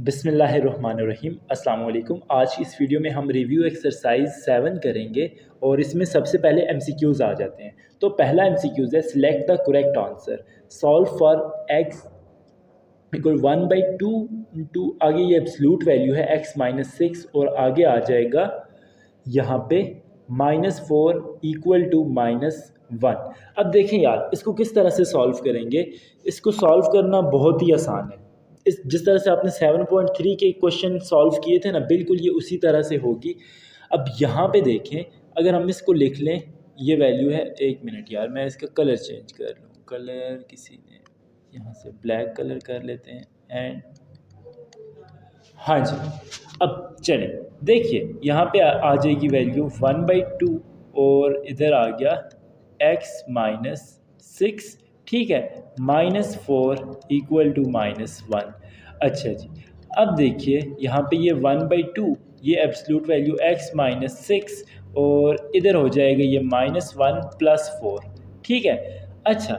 बिस्मिल्लाहिर्रहमानिर्रहीम अस्सलाम वालेकुम। आज की इस वीडियो में हम रिव्यू एक्सरसाइज 7 करेंगे और इसमें सबसे पहले एमसीक्यूज़ आ जाते हैं। तो पहला एमसीक्यूज़ है select the correct answer, solve for x equal 1/2 into आगे ये एब्सलूट वैल्यू है x-6 और आगे आ जाएगा यहाँ पे -4 इक्वल टू -1। अब देखें यार इसको किस तरह से सॉल्व करेंगे। इसको सॉल्व करना बहुत ही आसान है। इस जिस तरह से आपने 7.3 के क्वेश्चन सॉल्व किए थे ना, बिल्कुल ये उसी तरह से होगी। अब यहाँ पे देखें, अगर हम इसको लिख लें, ये वैल्यू है, एक मिनट यार मैं इसका कलर चेंज कर लूँ। कलर किसी ने यहाँ से ब्लैक कलर कर लेते हैं एंड हाँ जी। अब चलें देखिए यहाँ पे आ जाएगी वैल्यू 1/2 और इधर आ गया x-6, ठीक है, -4 इक्वल टू -1। अच्छा जी, अब देखिए यहाँ पे ये 1/2, ये एब्सलूट वैल्यू x-6 और इधर हो जाएगा ये -1 + 4, ठीक है। अच्छा,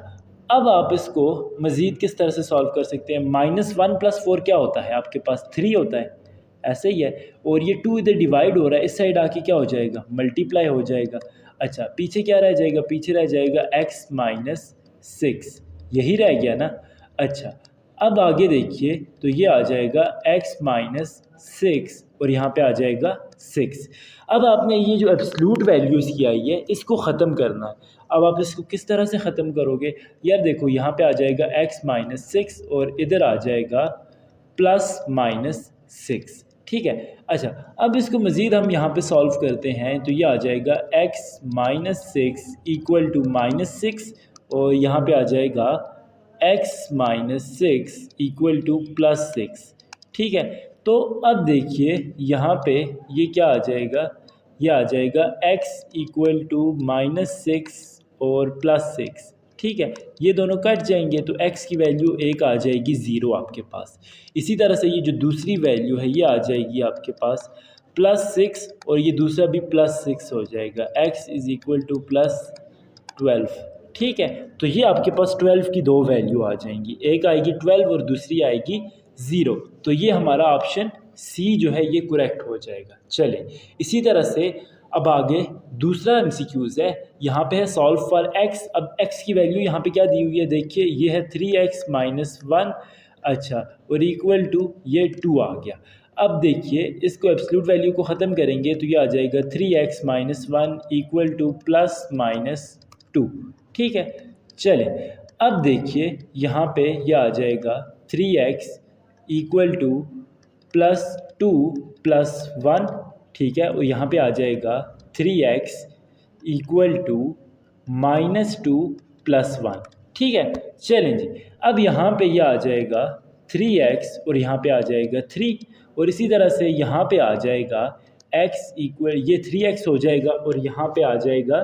अब आप इसको मज़ीद किस तरह से सॉल्व कर सकते हैं। -1 + 4 क्या होता है, आपके पास 3 होता है, ऐसे ही है। और ये 2 इधर डिवाइड हो रहा है, इस साइड आके क्या हो जाएगा, मल्टीप्लाई हो जाएगा। अच्छा, पीछे क्या रह जाएगा, पीछे रह जाएगा x-6, यही रह गया ना। अच्छा, अब आगे देखिए तो ये आ जाएगा x-6 और यहाँ पे आ जाएगा 6। अब आपने ये जो एब्सलूट वैल्यूज़ की आई है इसको ख़त्म करना है। अब आप इसको किस तरह से ख़त्म करोगे यार, देखो यहाँ पे आ जाएगा x-6 और इधर आ जाएगा +-6, ठीक है। अच्छा, अब इसको मज़ीद हम यहाँ पे सॉल्व करते हैं तो ये आ जाएगा x-6 इक्वल टू -6 और यहाँ पे आ जाएगा x-6 इक्वल टू +6, ठीक है। तो अब देखिए यहाँ पे ये क्या आ जाएगा, ये आ जाएगा x इक्वल टू -6 और +6, ठीक है। ये दोनों कट जाएंगे तो x की वैल्यू 1 आ जाएगी, 0 आपके पास। इसी तरह से ये जो दूसरी वैल्यू है ये आ जाएगी आपके पास +6 और ये दूसरा भी +6 हो जाएगा, x इज़ इक्वल टू +12, ठीक है। तो ये आपके पास 12 की दो वैल्यू आ जाएंगी, एक आएगी 12 और दूसरी आएगी 0। तो ये हमारा ऑप्शन सी जो है ये करेक्ट हो जाएगा। चलें इसी तरह से अब आगे दूसरा एमसीक्यूज़ है, यहाँ पे है सॉल्व फॉर x। अब x की वैल्यू यहाँ पे क्या दी हुई है, देखिए ये है 3x - 1, अच्छा, और इक्वल टू ये 2 आ गया। अब देखिए इसको एब्सलूट वैल्यू को ख़त्म करेंगे तो ये आ जाएगा 3x - 1 इक्वल टू +-2, ठीक है। चलें अब देखिए यहाँ पे ये आ जाएगा 3x इक्वल टू +2 + 1, ठीक है, और यहाँ पे आ जाएगा 3x इक्वल टू -2 + 1, ठीक है। चलें जी, अब यहाँ पे ये आ जाएगा 3x और यहाँ पे आ जाएगा 3 और इसी तरह से यहाँ पे आ जाएगा x इक्वल, ये 3x हो जाएगा और यहाँ पे आ जाएगा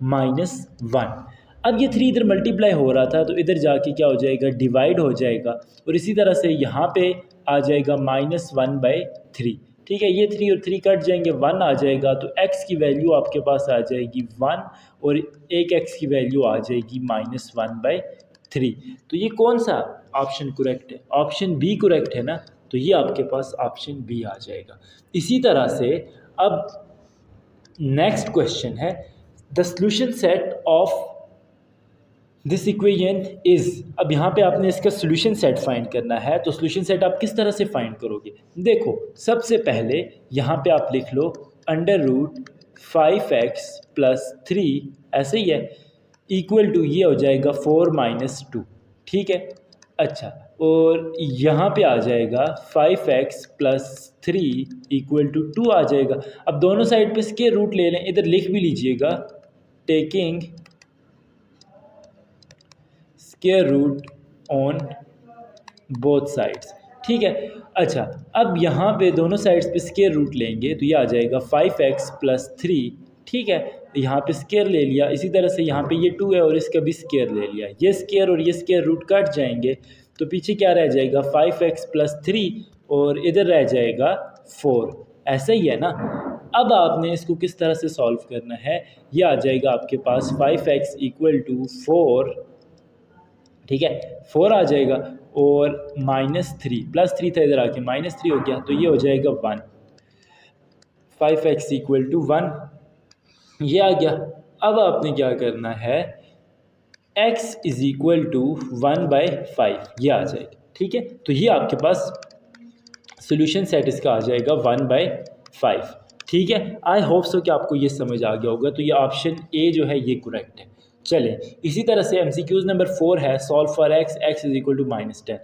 -1। अब ये 3 इधर मल्टीप्लाई हो रहा था तो इधर जाके क्या हो जाएगा, डिवाइड हो जाएगा और इसी तरह से यहाँ पे आ जाएगा -1/3, ठीक है। ये 3 और 3 कट जाएंगे, 1 आ जाएगा तो x की वैल्यू आपके पास आ जाएगी 1 और एक x की वैल्यू आ जाएगी -1/3। तो ये कौन सा ऑप्शन करेक्ट है, ऑप्शन बी करेक्ट है ना। तो ये आपके पास ऑप्शन बी आ जाएगा। इसी तरह से अब नेक्स्ट क्वेश्चन है the solution set of this equation is. अब यहाँ पे आपने इसका सोल्यूशन सेट फाइंड करना है। तो सोल्यूशन सेट आप किस तरह से फाइंड करोगे, देखो सबसे पहले यहाँ पे आप लिख लो √5x + 3, ऐसे ही है, इक्वल टू ये हो जाएगा 4 - 2, ठीक है। अच्छा, और यहाँ पे आ जाएगा 5x + 3 इक्वल टू 2 आ जाएगा। अब दोनों साइड पे स्क्वायर रूट ले लें, इधर लिख भी लीजिएगा taking square root on both sides, ठीक है। अच्छा, अब यहाँ पे दोनों साइड्स पे स्क्वायर रूट लेंगे तो ये आ जाएगा 5x + 3, ठीक है। यहाँ पे स्क्वायर ले लिया, इसी तरह से यहाँ पे ये 2 है और इसका भी स्क्वायर ले लिया, ये स्क्वायर और ये स्क्वायर रूट कट जाएंगे तो पीछे क्या रह जाएगा 5x + 3 और इधर रह जाएगा 4, ऐसा ही है ना। अब आपने इसको किस तरह से सॉल्व करना है, ये आ जाएगा आपके पास 5x इक्वल टू 4, ठीक है, 4 आ जाएगा और -3 +3 था इधर आके -3 हो गया, तो ये हो जाएगा 1। 5x इक्वल टू 1 ये आ गया। अब आपने क्या करना है, x इज़ इक्वल टू 1/5 ये आ जाएगा। ठीक है, तो ये आपके पास सोल्यूशन सेट इसका आ जाएगा 1/5। ठीक है, आई होप सो कि आपको ये समझ आ गया होगा। तो ये ऑप्शन ए जो है ये करेक्ट है। चलें, इसी तरह से MCQs नंबर 4 है, solve for x is equal to -10।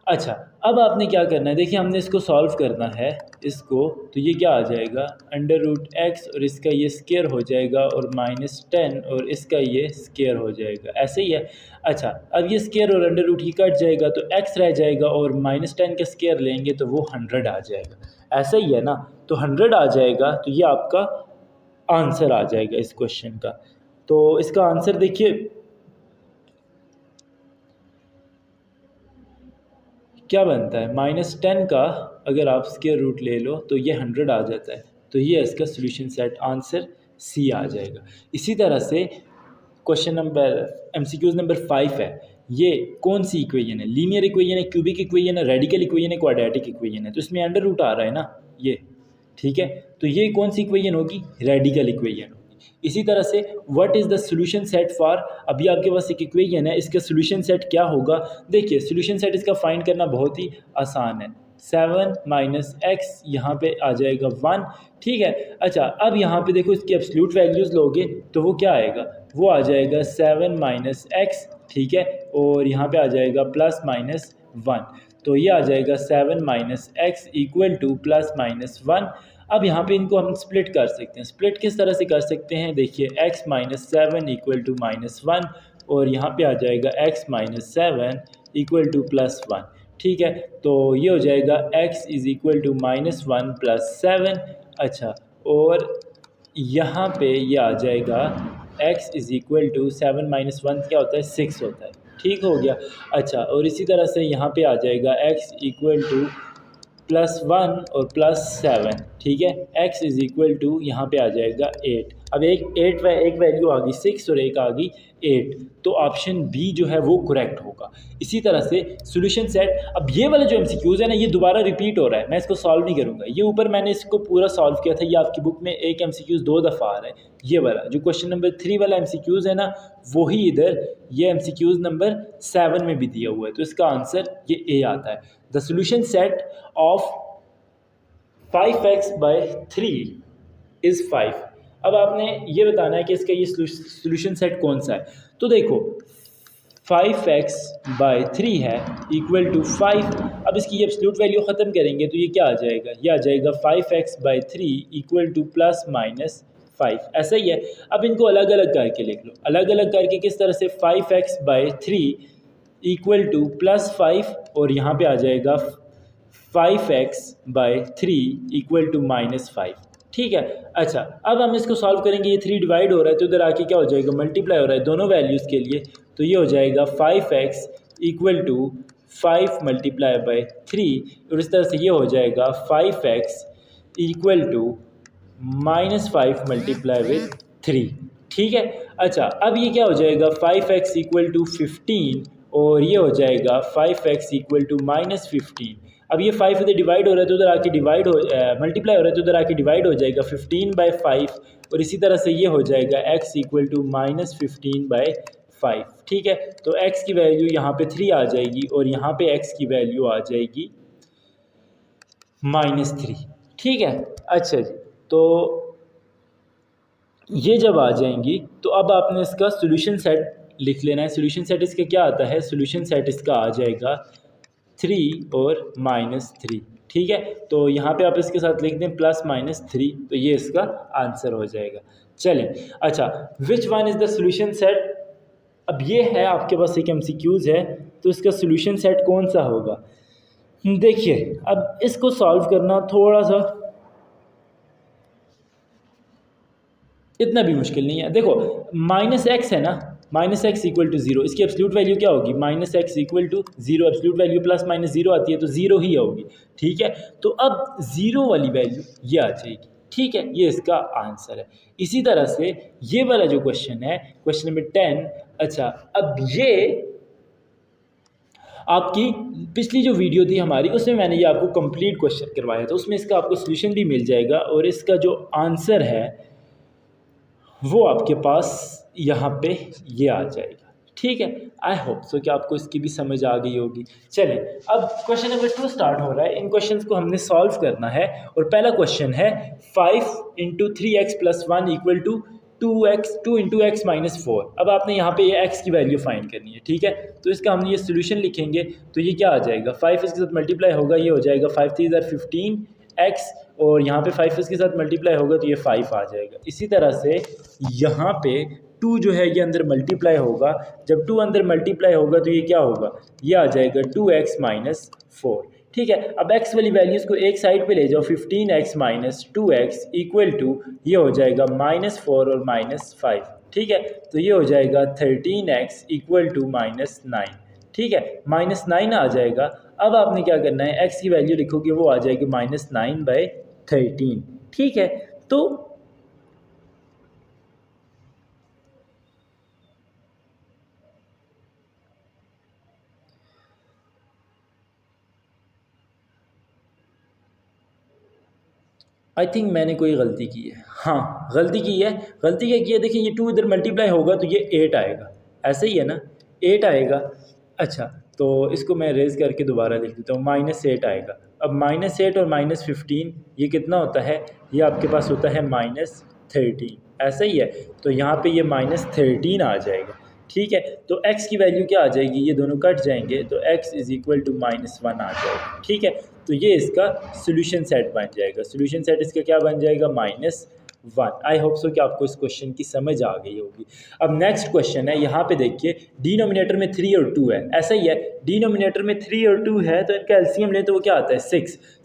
अच्छा, अब आपने क्या करना है, देखिए हमने इसको सॉल्व करना है इसको, तो ये क्या आ जाएगा √x और इसका ये स्केयर हो जाएगा और -10 और इसका ये स्केयर हो जाएगा, ऐसे ही है। अच्छा, अब ये स्केयर और अंडर रूट ही कट जाएगा तो x रह जाएगा और -10 का स्केयर लेंगे तो वो 100 आ जाएगा, ऐसा ही है ना। तो 100 आ जाएगा, तो ये आपका आंसर आ जाएगा इस क्वेश्चन का। तो इसका आंसर देखिए क्या बनता है, -10 का अगर आप स्क्वायर रूट ले लो तो ये 100 आ जाता है। तो ये इसका सोल्यूशन सेट आंसर सी आ जाएगा। इसी तरह से क्वेश्चन नंबर MCQs नंबर 5 है, ये कौन सी इक्वेशन है, लीनियर इक्वेशन है, क्यूबिक इक्वेशन है, रेडिकल इक्वेशन है, क्वाड्रेटिक इक्वेशन है। तो इसमें अंडर रूट आ रहा है ना ये, ठीक है, तो ये कौन सी इक्वेशन होगी, रेडिकल इक्वेशन होगी। इसी तरह से what is the solution set for, अभी आपके पास एक इक्वेशन है, इसका सोल्यूशन सेट क्या होगा। देखिए सोल्यूशन सेट इसका फाइंड करना बहुत ही आसान है। 7 - x यहाँ पे आ जाएगा 1। ठीक है, अच्छा अब यहाँ पे देखो इसकी एब्सोल्यूट वैल्यूज़ लोगे तो वो क्या आएगा, वो आ जाएगा 7 - x। ठीक है, और यहाँ पे आ जाएगा +-1, तो ये आ जाएगा 7 - x इक्वल टू +-1। अब यहाँ पे इनको हम स्प्लिट कर सकते हैं। स्प्लिट किस तरह से कर सकते हैं, देखिए x - 7 इक्वल टू -1 और यहाँ पे आ जाएगा x - 7 इक्वल टू +1। ठीक है, तो ये हो जाएगा x इज़ इक्वल टू -1 + 7। अच्छा, और यहाँ पे ये आ जाएगा x इज़ इक्वल टू 7 - 1 क्या होता है, 6 होता है। ठीक हो गया। अच्छा, और इसी तरह से यहाँ पे आ जाएगा x इक्वल टू +1 और +7। ठीक है, x इज़ इक्वल टू यहाँ पे आ जाएगा 8। अब एक वैल्यू आ गई 6 और एक आ गई 8, तो ऑप्शन बी जो है वो करेक्ट होगा। इसी तरह से सोल्यूशन सेट, अब ये वाला जो MCQs है ना ये दोबारा रिपीट हो रहा है, मैं इसको सॉल्व नहीं करूँगा। ये ऊपर मैंने इसको पूरा सॉल्व किया था, ये आपकी बुक में एक MCQs 2 दफ़ा आ रहा है। ये वाला जो क्वेश्चन नंबर 3 वाला MCQs है ना, वही इधर ये MCQs नंबर 7 में भी दिया हुआ है, तो इसका आंसर ये ए आता है। The solution set of 5x/3 is 5। अब आपने ये बताना है कि इसका ये सोल्यूशन सेट कौन सा है। तो देखो 5x/3 है इक्वल टू 5। अब इसकी ये एब्सोल्यूट वैल्यू ख़त्म करेंगे तो ये क्या आ जाएगा, ये आ जाएगा 5x/3 इक्वल टू +-5, ऐसा ही है। अब इनको अलग अलग करके लिख लो, अलग अलग करके किस तरह से, 5x/3 इक्वल टू +5 और यहाँ पे आ जाएगा 5x/3 इक्वल टू -5। ठीक है, अच्छा अब हम इसको सॉल्व करेंगे। ये 3 डिवाइड हो रहा है तो उधर आके क्या हो जाएगा, मल्टीप्लाई हो रहा है दोनों वैल्यूज़ के लिए, तो ये हो जाएगा 5x इक्वल टू 5 × 3 और इस तरह से ये हो जाएगा 5x इक्वल टू -5 × 3। ठीक है, अच्छा अब ये क्या हो जाएगा, 5x इक्वल टू 15 और ये हो जाएगा 5x इक्वल टू -15। अब ये 5 इधर डिवाइड हो रहा है तो उधर आके डिवाइड हो मल्टीप्लाई हो रहा है तो उधर आके डिवाइड हो जाएगा 15/5 और इसी तरह से ये हो जाएगा x इक्वल टू -15/5। ठीक है, तो x की वैल्यू यहाँ पे 3 आ जाएगी और यहाँ पे x की वैल्यू आ जाएगी -3। ठीक है, अच्छा जी, तो ये जब आ जाएंगी तो अब आपने इसका सोल्यूशन सेट लिख लेना है। सोल्यूशन सेट इसका क्या आता है, सोल्यूशन सेट इसका आ जाएगा 3 और -3। ठीक है, तो यहाँ पे आप इसके साथ लिख दें +-3, तो ये इसका आंसर हो जाएगा। चलें, अच्छा which one is the solution set, अब ये है आपके पास एक MCQs है, तो इसका सोल्यूशन सेट कौन सा होगा। देखिए अब इसको सॉल्व करना थोड़ा सा इतना भी मुश्किल नहीं है। देखो -x है ना, -x इक्वल टू 0, इसकी एब्सोल्यूट वैल्यू क्या होगी, -x equal to 0, absolute value +-0 आती है तो 0 ही होगी। ठीक है, तो अब 0 वाली वैल्यू ये आ जाएगी। ठीक है, ये इसका आंसर है। इसी तरह से ये वाला जो क्वेश्चन है, क्वेश्चन नंबर 10, अच्छा अब ये आपकी पिछली जो वीडियो थी हमारी उसमें मैंने ये आपको कंप्लीट क्वेश्चन करवाया था, उसमें इसका आपको सोल्यूशन भी मिल जाएगा और इसका जो आंसर है वो आपके पास यहाँ पे ये आ जाएगा। ठीक है, आई होप सो कि आपको इसकी भी समझ आ गई होगी। चलें, अब क्वेश्चन नंबर 2 स्टार्ट हो रहा है। इन क्वेश्चंस को हमने सॉल्व करना है और पहला क्वेश्चन है 5 into 3x plus 1 equal to 2 into x minus 4। अब आपने यहाँ पे ये x की वैल्यू फाइंड करनी है। ठीक है, तो इसका हम ये सोल्यूशन लिखेंगे तो ये क्या आ जाएगा, 5 इसके साथ मल्टीप्लाई होगा, ये हो जाएगा 5 3 15x और यहाँ पे 5 इसके साथ मल्टीप्लाई होगा तो ये 5 आ जाएगा। इसी तरह से यहाँ पे 2 जो है ये अंदर मल्टीप्लाई होगा, जब 2 अंदर मल्टीप्लाई होगा तो ये क्या होगा, ये आ जाएगा 2x माइनस 4। ठीक है, अब x वाली वैल्यूज़ को एक साइड पे ले जाओ, 15x minus 2x equal to ये हो जाएगा -4 और -5। ठीक है, तो ये हो जाएगा 13x इक्वल टू -9। ठीक है, -9 आ जाएगा। अब आपने क्या करना है, x की वैल्यू लिखोगे वो आ जाएगी -9/13। ठीक है, तो आई थिंक मैंने कोई गलती की है। हाँ, गलती की है। गलती क्या की है, देखिए ये 2 इधर मल्टीप्लाई होगा तो ये 8 आएगा, ऐसे ही है ना, 8 आएगा। अच्छा, तो इसको मैं रेज़ करके दोबारा लिख देता हूँ, -8 आएगा। अब -8 और -15 ये कितना होता है, ये आपके पास होता है -13, ऐसा ही है। तो यहाँ पे ये -13 आ जाएगा। ठीक है, तो x की वैल्यू क्या आ जाएगी, ये दोनों कट जाएंगे तो x इज़ इक्वल टू -1 आ जाएगा। ठीक है, तो ये इसका सोल्यूशन सेट बन जाएगा। सोल्यूशन सेट इसका क्या बन जाएगा, -1। आई होप सो कि आपको इस क्वेश्चन की समझ आ गई होगी। अब नेक्स्ट क्वेश्चन है, यहाँ पे देखिए डिनोमिनेटर में 3 और 2 है, ऐसा ही है। डिनोमिनेटर में 3 और 2 है तो इनका एलसीएम लें तो वो क्या आता है,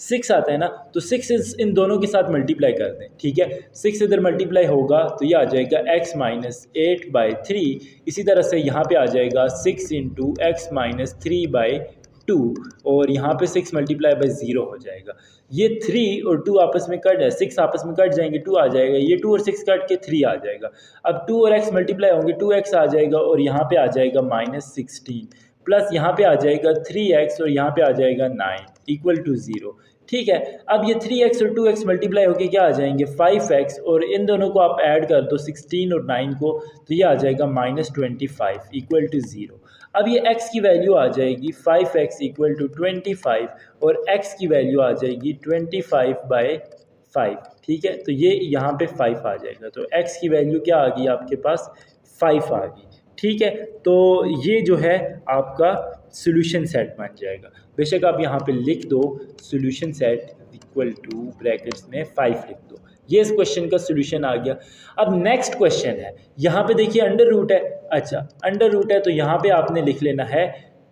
6 आता है ना, तो 6 इन दोनों के साथ मल्टीप्लाई कर दें। ठीक है, 6 इधर मल्टीप्लाई होगा तो ये आ जाएगा x माइनस 8/3। इसी तरह से यहाँ पे आ जाएगा 6 इंटू एक्स माइनस 3/2 और यहाँ पे 6 मल्टीप्लाई बाई 0 हो जाएगा। ये 3 और 2 आपस में कट है, 6 आपस में कट जाएंगे, 2 आ जाएगा। ये 2 और 6 कट के 3 आ जाएगा। अब 2 और x मल्टीप्लाई होंगे, 2x आ जाएगा और यहाँ पे आ जाएगा -16 प्लस यहाँ पे आ जाएगा 3x और यहाँ पे आ जाएगा 9 इक्वल टू 0। ठीक है, अब ये 3x और 2x मल्टीप्लाई होके क्या आ जाएंगे, 5x और इन दोनों को आप ऐड कर दो 16 और 9 को तो ये आ जाएगा -25 इक्वल टू 0। अब ये x की वैल्यू आ जाएगी 5x इक्वल टू 25 और x की वैल्यू आ जाएगी 25/5। ठीक है, तो ये यहाँ पे 5 आ जाएगा, तो x की वैल्यू क्या आ गई आपके पास, 5 आ गई। ठीक है, तो ये जो है आपका सोल्यूशन सेट बन जाएगा। बेशक आप यहाँ पे लिख दो solution set equal to brackets में 5 लिख दो। ये इस क्वेश्चन का सोल्यूशन आ गया। अब नेक्स्ट क्वेश्चन है, यहाँ पे देखिए अंडर रूट है। अच्छा, अंडर रूट है तो यहाँ पे आपने लिख लेना है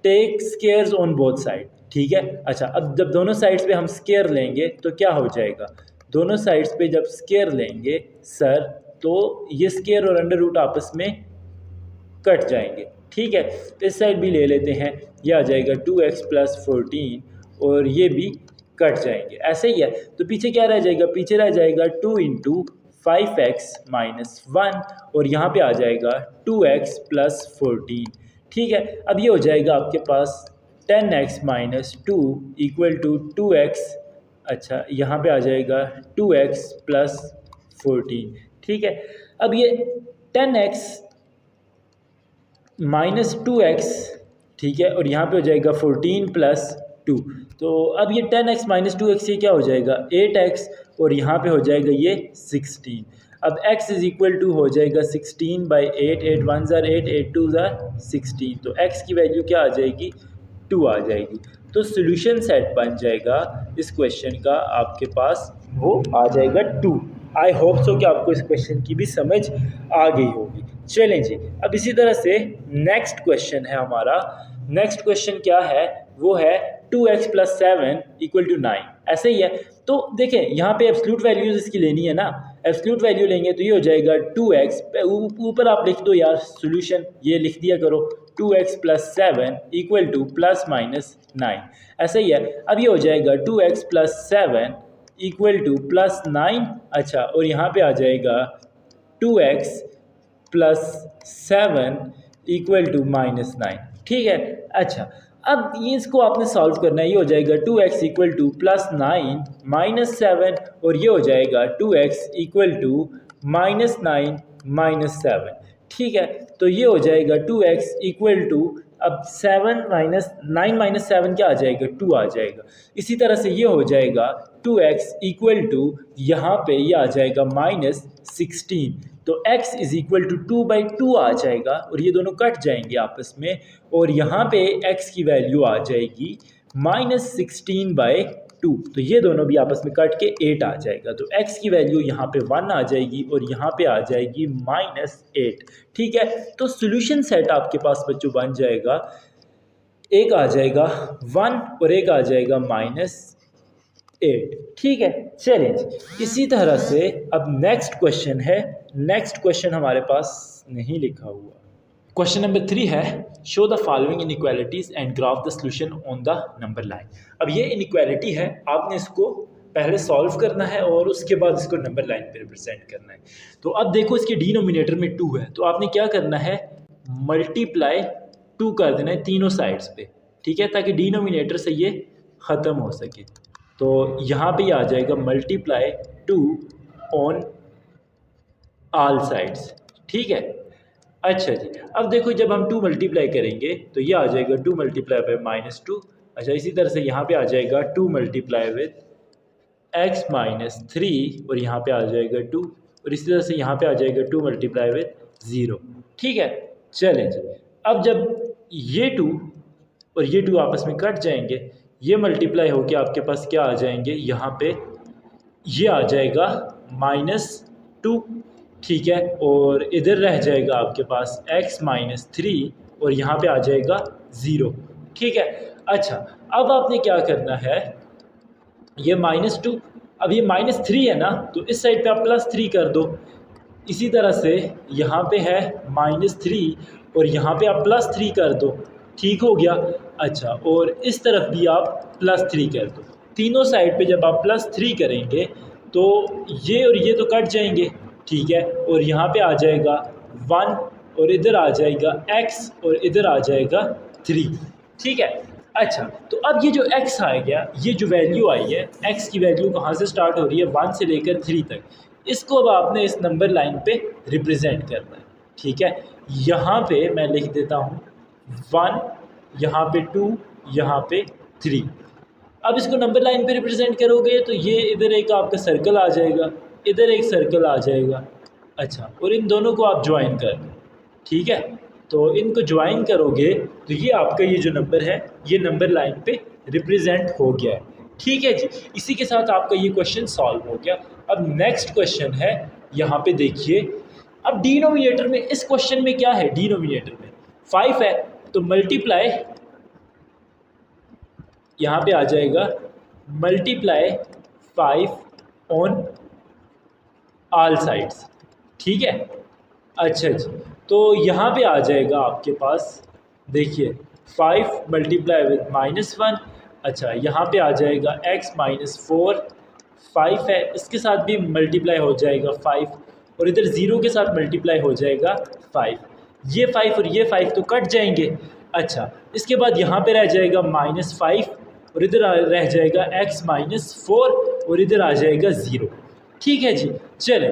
take squares on both side. ठीक है, अच्छा अब जब दोनों साइड्स पे हम स्केयर लेंगे तो क्या हो जाएगा, दोनों साइड्स पे जब स्केयर लेंगे सर तो ये स्केयर और अंडर रूट आपस में कट जाएंगे। ठीक है, इस साइड भी ले लेते हैं, ये आ जाएगा 2x प्लस 14 और ये भी कट जाएंगे, ऐसे ही है। तो पीछे क्या रह जाएगा, पीछे रह जाएगा 2 इंटू 5x माइनस 1 और यहाँ पे आ जाएगा 2x प्लस 14। ठीक है, अब ये हो जाएगा आपके पास 10x minus 2 equal to 2x। अच्छा, यहाँ पे आ जाएगा 2x प्लस 14। ठीक है, अब ये 10x -2x, ठीक है, और यहाँ पे हो जाएगा 14 प्लस 2। तो अब ये 10x माइनस 2x ये क्या हो जाएगा 8x और यहाँ पे हो जाएगा ये 16। अब x इज़ इक्वल टू हो जाएगा 16/8, 8 1 ज़ार 8, 8 2 ज़ार 16। तो x की वैल्यू क्या आ जाएगी, 2 आ जाएगी। तो सोल्यूशन सेट बन जाएगा इस क्वेश्चन का आपके पास, वो आ जाएगा 2। आई होप सो कि आपको इस क्वेश्चन की भी समझ आ गई होगी। चलें जी, अब इसी तरह से नेक्स्ट क्वेश्चन है हमारा। नेक्स्ट क्वेश्चन क्या है, वो है 2x प्लस 7 इक्वल टू 9, ऐसे ही है। तो देखें यहाँ पे एब्सोल्यूट वैल्यूज़ इसकी लेनी है ना, एब्सोल्यूट वैल्यू लेंगे तो ये हो जाएगा 2x, ऊपर आप लिख दो यार सोल्यूशन, ये लिख दिया करो 2x plus 7 equal two plus minus 9, ऐसे ही है। अब ये हो जाएगा 2x plus 7 equal two plus 9। अच्छा, और यहाँ पे आ जाएगा 2x प्लस 7 इक्वल टू -9। ठीक है, अच्छा अब ये इसको आपने सॉल्व करना है। ये हो जाएगा 2x इक्वल टू +9 -7 और ये हो जाएगा 2x इक्वल टू -9 -7। ठीक है, तो ये हो जाएगा 2x इक्वल टू, अब 9 - 7 क्या आ जाएगा, 2 आ जाएगा। इसी तरह से ये हो जाएगा 2x इक्वल टू, यहाँ पे ये आ जाएगा -16, तो x इज इक्वल टू 2/2 आ जाएगा और ये दोनों कट जाएंगे आपस में और यहाँ पे x की वैल्यू आ जाएगी -16/2, तो ये दोनों भी आपस में कट के 8 आ जाएगा। तो x की वैल्यू यहाँ पे 1 आ जाएगी और यहाँ पे आ जाएगी -8। ठीक है, तो सॉल्यूशन सेट आपके पास बच्चों बन जाएगा, एक आ जाएगा 1 और एक आ जाएगा -8। ठीक है, चलें इसी तरह से अब नेक्स्ट क्वेश्चन है। नेक्स्ट क्वेश्चन हमारे पास नहीं लिखा हुआ। क्वेश्चन नंबर 3 है, show the following inequalities and graph the solution on the number line. अब ये इनइक्वालिटी है, आपने इसको पहले सॉल्व करना है और उसके बाद इसको नंबर लाइन पे रिप्रेजेंट करना है। तो अब देखो इसके डिनोमिनेटर में 2 है, तो आपने क्या करना है, मल्टीप्लाई 2 कर देना है तीनों साइड्स पे। ठीक है, ताकि डिनोमिनेटर से ये ख़त्म हो सके। तो यहाँ पे आ जाएगा मल्टीप्लाई 2 ऑन ऑल साइड्स। ठीक है, अच्छा जी, अब देखो जब हम 2 मल्टीप्लाई करेंगे तो ये आ जाएगा 2 मल्टीप्लाई बाय -2। अच्छा, इसी तरह से यहाँ पे आ जाएगा 2 मल्टीप्लाई विद x -3 और यहाँ पे आ जाएगा 2 और इसी तरह से यहाँ पे आ जाएगा 2 मल्टीप्लाई विद 0। ठीक है, चलें जी, अब जब ये 2 और ये 2 आपस में कट जाएंगे, ये मल्टीप्लाई होके आपके पास क्या आ जाएंगे, यहाँ पे ये आ जाएगा -2। ठीक है, और इधर रह जाएगा आपके पास x -3 और यहाँ पे आ जाएगा 0। ठीक है, अच्छा, अब आपने क्या करना है, ये -2, अब ये -3 है ना, तो इस साइड पे आप +3 कर दो। इसी तरह से यहाँ पे है -3 और यहाँ पे आप +3 कर दो। ठीक हो गया। अच्छा, और इस तरफ भी आप +3 कर दो। तीनों साइड पे जब आप +3 करेंगे तो ये और ये तो कट जाएंगे। ठीक है, और यहाँ पे आ जाएगा 1 और इधर आ जाएगा x और इधर आ जाएगा 3। ठीक है, अच्छा, तो अब ये जो x आ गया, ये जो वैल्यू आई है, x की वैल्यू कहाँ से स्टार्ट हो रही है, 1 से लेकर 3 तक, इसको अब आपने इस नंबर लाइन पे रिप्रेजेंट करना है। ठीक है, यहाँ पे मैं लिख देता हूँ 1, यहाँ पे 2, यहाँ पे 3। अब इसको नंबर लाइन पे रिप्रेजेंट करोगे तो ये इधर एक आपका सर्कल आ जाएगा, इधर एक सर्कल आ जाएगा। अच्छा, और इन दोनों को आप ज्वाइन कर दो। ठीक है, तो इनको ज्वाइन करोगे तो ये आपका ये जो नंबर है, ये नंबर लाइन पे रिप्रेजेंट हो गया है। ठीक है जी, इसी के साथ आपका ये क्वेश्चन सॉल्व हो गया। अब नेक्स्ट क्वेश्चन है, यहाँ पे देखिए, अब डिनोमिनेटर में इस क्वेश्चन में क्या है, डिनोमिनेटर में 5 है, तो मल्टीप्लाई यहाँ पे आ जाएगा मल्टीप्लाई 5 ऑन ऑल साइड्स। ठीक है, अच्छा जी, तो यहाँ पे आ जाएगा आपके पास, देखिए 5 मल्टीप्लाई विद -1। अच्छा, यहाँ पे आ जाएगा x -4, 5 है, इसके साथ भी मल्टीप्लाई हो जाएगा 5 और इधर 0 के साथ मल्टीप्लाई हो जाएगा 5। ये 5 और ये 5 तो कट जाएंगे। अच्छा, इसके बाद यहाँ पे रह जाएगा -5 और इधर रह जाएगा x -4 और इधर आ जाएगा 0। ठीक है जी, चले,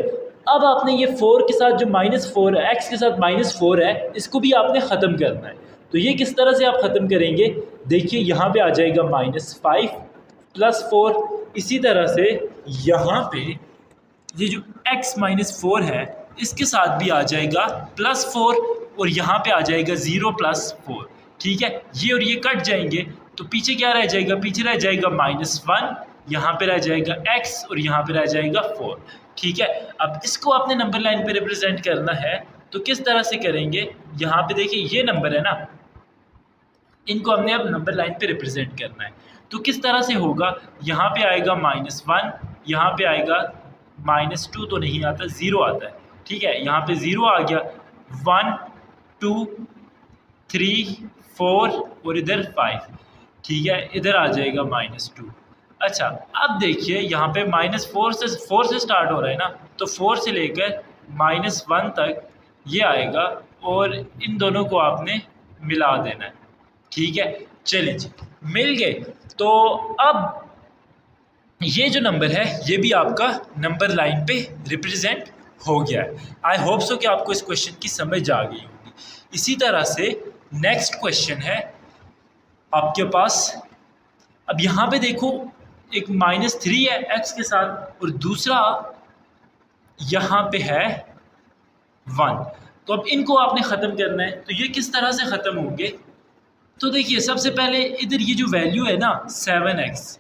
अब आपने ये 4 के साथ जो -4 है, x के साथ -4 है, इसको भी आपने ख़त्म करना है। तो ये किस तरह से आप ख़त्म करेंगे, देखिए यहाँ पे आ जाएगा -5 + 4। इसी तरह से यहाँ पे ये जो x -4 है, इसके साथ भी आ जाएगा +4 और यहाँ पे आ जाएगा 0 + 4। ठीक है, ये और ये कट जाएंगे, तो पीछे क्या रह जाएगा, पीछे रह जाएगा -1, यहाँ पे रह जाएगा x और यहाँ पे रह जाएगा 4। ठीक है, अब इसको आपने नंबर लाइन पे रिप्रेजेंट करना है, तो किस तरह से करेंगे, यहाँ पे देखिए ये नंबर है ना, इनको हमने अब नंबर लाइन पे रिप्रेजेंट करना है। तो किस तरह से होगा, यहाँ पे आएगा -1, यहाँ पे आएगा -2 तो नहीं आता, 0 आता है। ठीक है, यहाँ पे 0 आ गया, 1 2 3 4 और इधर 5। ठीक है, इधर आ जाएगा -2। अच्छा, अब देखिए यहाँ पे -4 से स्टार्ट हो रहा है ना, तो 4 से लेकर -1 तक ये आएगा और इन दोनों को आपने मिला देना है। ठीक है, चलिए जी, मिल गए। तो अब ये जो नंबर है ये भी आपका नंबर लाइन पे रिप्रेजेंट हो गया है। आई होप सो कि आपको इस क्वेश्चन की समझ आ गई होगी। इसी तरह से नेक्स्ट क्वेश्चन है आपके पास। अब यहाँ पे देखो एक -3 है x के साथ और दूसरा यहाँ पे है 1। तो अब इनको आपने ख़त्म करना है, तो ये किस तरह से ख़त्म होंगे? तो देखिए सबसे पहले इधर ये जो वैल्यू है ना 7x,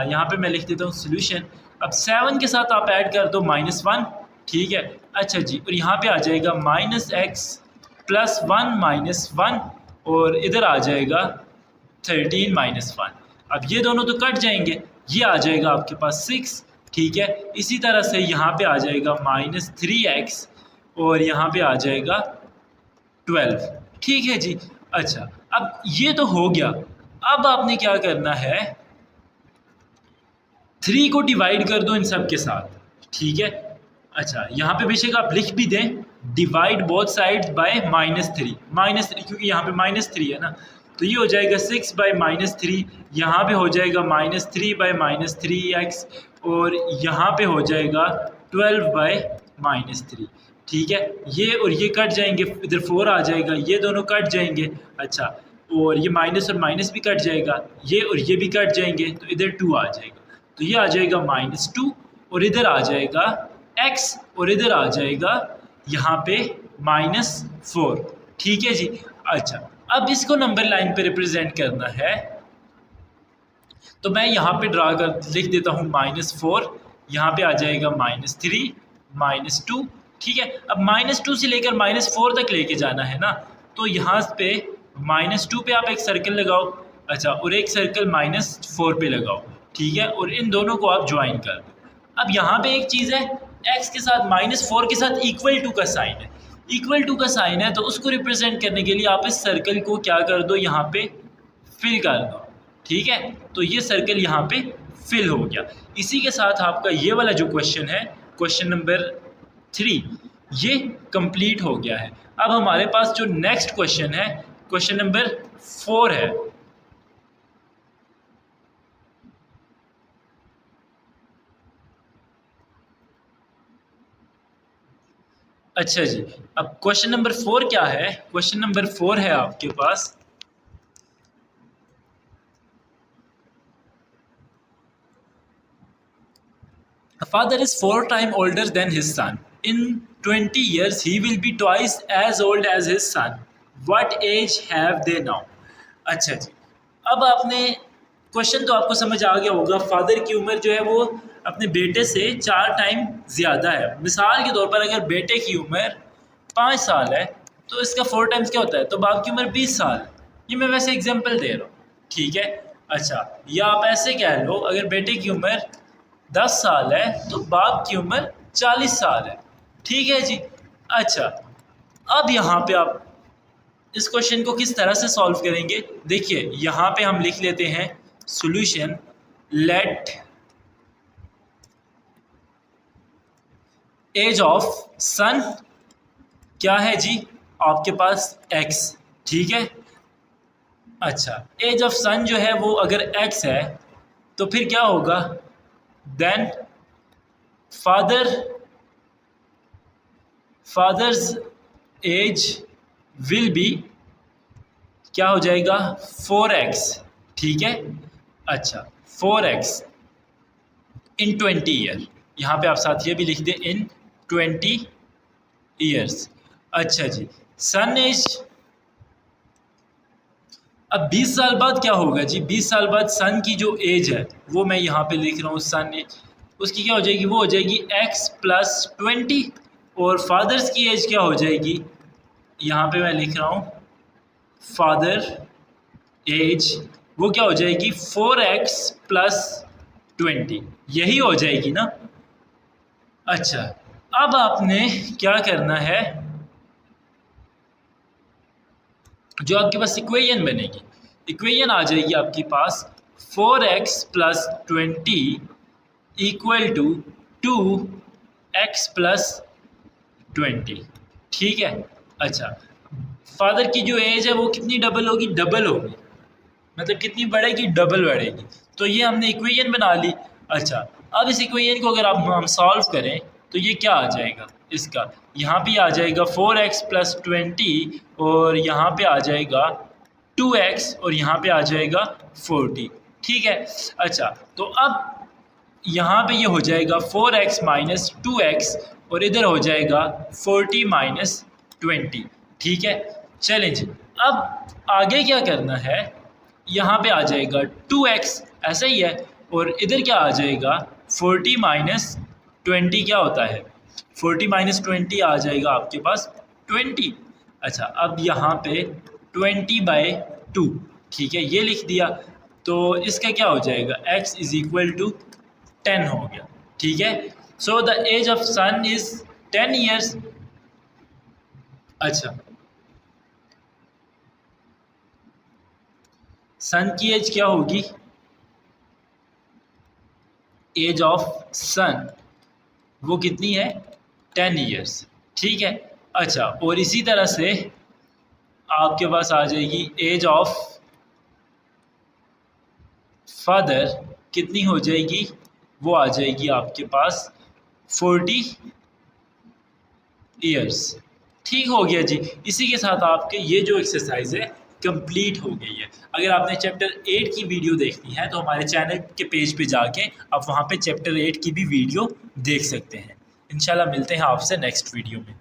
यहाँ पे मैं लिख देता हूँ सोल्यूशन। अब 7 के साथ आप ऐड कर दो -1, ठीक है। अच्छा जी, और यहाँ पे आ जाएगा -x + 1 - 1 और इधर आ जाएगा 13 - 1। अब ये दोनों तो कट जाएंगे, ये आ जाएगा आपके पास 6, ठीक है। इसी तरह से यहाँ पे आ जाएगा -3x और यहाँ पे आ जाएगा 12, ठीक है जी। अच्छा, अब ये तो हो गया। अब आपने क्या करना है, 3 को डिवाइड कर दो इन सब के साथ, ठीक है। अच्छा, यहाँ पे बेशक आप लिख भी दें डिवाइड बोथ साइड्स बाय -3 क्योंकि यहाँ पे -3 है ना, तो ये हो जाएगा 6 बाय -3, यहाँ पे हो जाएगा -3 बाय -3x और यहाँ पे हो जाएगा 12 बाय -3, ठीक है। ये और ये कट जाएंगे, इधर 4 आ जाएगा, ये दोनों कट जाएंगे। अच्छा, और ये माइनस और माइनस भी कट जाएगा, ये और ये भी कट जाएंगे, तो इधर 2 आ जाएगा, तो ये आ जाएगा -2 और इधर आ जाएगा x और इधर आ जाएगा यहाँ पे -4, ठीक है जी। अच्छा, अब इसको नंबर लाइन पे रिप्रेजेंट करना है, तो मैं यहाँ पे ड्रा कर लिख देता हूँ -4, यहाँ पे आ जाएगा -3 -2, ठीक है। अब -2 से लेकर -4 तक लेके जाना है ना, तो यहाँ पे -2 पे आप एक सर्कल लगाओ, अच्छा, और एक सर्कल -4 पे लगाओ, ठीक है, और इन दोनों को आप ज्वाइन कर दो। अब यहाँ पे एक चीज़ है, x के साथ -4 के साथ =2 का साइन है, =2 का साइन है, तो उसको रिप्रेजेंट करने के लिए आप इस सर्कल को क्या कर दो, यहाँ पे फिल कर दो, ठीक है। तो ये सर्कल यहाँ पे फिल हो गया। इसी के साथ आपका ये वाला जो क्वेश्चन है, क्वेश्चन नंबर 3, ये कंप्लीट हो गया है। अब हमारे पास जो नेक्स्ट क्वेश्चन है, क्वेश्चन नंबर 4 है। अच्छा जी, अब क्वेश्चन नंबर 4 क्या है? क्वेश्चन नंबर 4 है आपके पास, a father is 4 times older than his son. In 20 years he will be twice as old as his son. What age have they now? अच्छा जी, अब आपने क्वेश्चन तो आपको समझ आ गया होगा। फादर की उम्र जो है वो अपने बेटे से 4 टाइम ज़्यादा है। मिसाल के तौर पर अगर बेटे की उम्र 5 साल है तो इसका 4 टाइम्स क्या होता है, तो बाप की उम्र 20 साल। ये मैं वैसे एग्जांपल दे रहा हूँ, ठीक है। अच्छा, या आप ऐसे कह लो, अगर बेटे की उम्र 10 साल है तो बाप की उम्र 40 साल है, ठीक है जी। अच्छा, अब यहाँ पे आप इस क्वेश्चन को किस तरह से सॉल्व करेंगे? देखिए यहाँ पे हम लिख लेते हैं सॉल्यूशन, लेट एज ऑफ सन क्या है जी, आपके पास x, ठीक है। अच्छा, एज ऑफ सन जो है वो अगर x है तो फिर क्या होगा, then father's age will be क्या हो जाएगा, 4x, ठीक है। अच्छा, 4x इन 20 ईयर, यहाँ पे आप साथ ये भी लिख दें इन 20 ईयर्स। अच्छा जी, सन एज, अब 20 साल बाद क्या होगा जी, 20 साल बाद सन की जो एज है वो मैं यहाँ पे लिख रहा हूँ, सन एज उसकी क्या हो जाएगी, वो हो जाएगी x + 20 और फादर्स की एज क्या हो जाएगी, यहाँ पे मैं लिख रहा हूँ फादर एज, वो क्या हो जाएगी 4x + 20, यही हो जाएगी ना। अच्छा, अब आपने क्या करना है, जो आपके पास इक्वेशन बनेगी, इक्वेशन आ जाएगी आपके पास 4x + 20 = 2x + 20, ठीक है। अच्छा, फादर की जो एज है वो कितनी डबल होगी, डबल होगी, मतलब कितनी बढ़ेगी, डबल बढ़ेगी। तो ये हमने इक्वेशन बना ली। अच्छा, अब इस इक्वेशन को अगर हम सॉल्व करें तो ये क्या आ जाएगा इसका, यहाँ पे आ जाएगा 4x + 20 और यहाँ पे आ जाएगा 2x और यहाँ पे आ जाएगा 40। ठीक है। अच्छा, तो अब यहाँ पे ये हो जाएगा 4x - 2x और इधर हो जाएगा 40 - 20। ठीक है। चलें जी, अब आगे क्या करना है, यहाँ पे आ जाएगा 2x, ऐसा ही है, और इधर क्या आ जाएगा 40 - 20 क्या होता है, 40 - 20 आ जाएगा आपके पास 20। अच्छा, अब यहाँ पे 20/2, ठीक है, ये लिख दिया। तो इसका क्या हो जाएगा, x = 10 हो गया। ठीक है। So the age of son is 10 years. अच्छा, सन की एज क्या होगी, एज ऑफ सन वो कितनी है, 10 ईयर्स। ठीक है। अच्छा, और इसी तरह से आपके पास आ जाएगी एज ऑफ फादर, कितनी हो जाएगी, वो आ जाएगी आपके पास 40 ईयर्स। ठीक हो गया जी। इसी के साथ आपके ये जो एक्सरसाइज है कंप्लीट हो गई है। अगर आपने चैप्टर 8 की वीडियो देखनी है तो हमारे चैनल के पेज पे जाके आप वहाँ पे चैप्टर 8 की भी वीडियो देख सकते हैं। इंशाल्लाह मिलते हैं आपसे नेक्स्ट वीडियो में।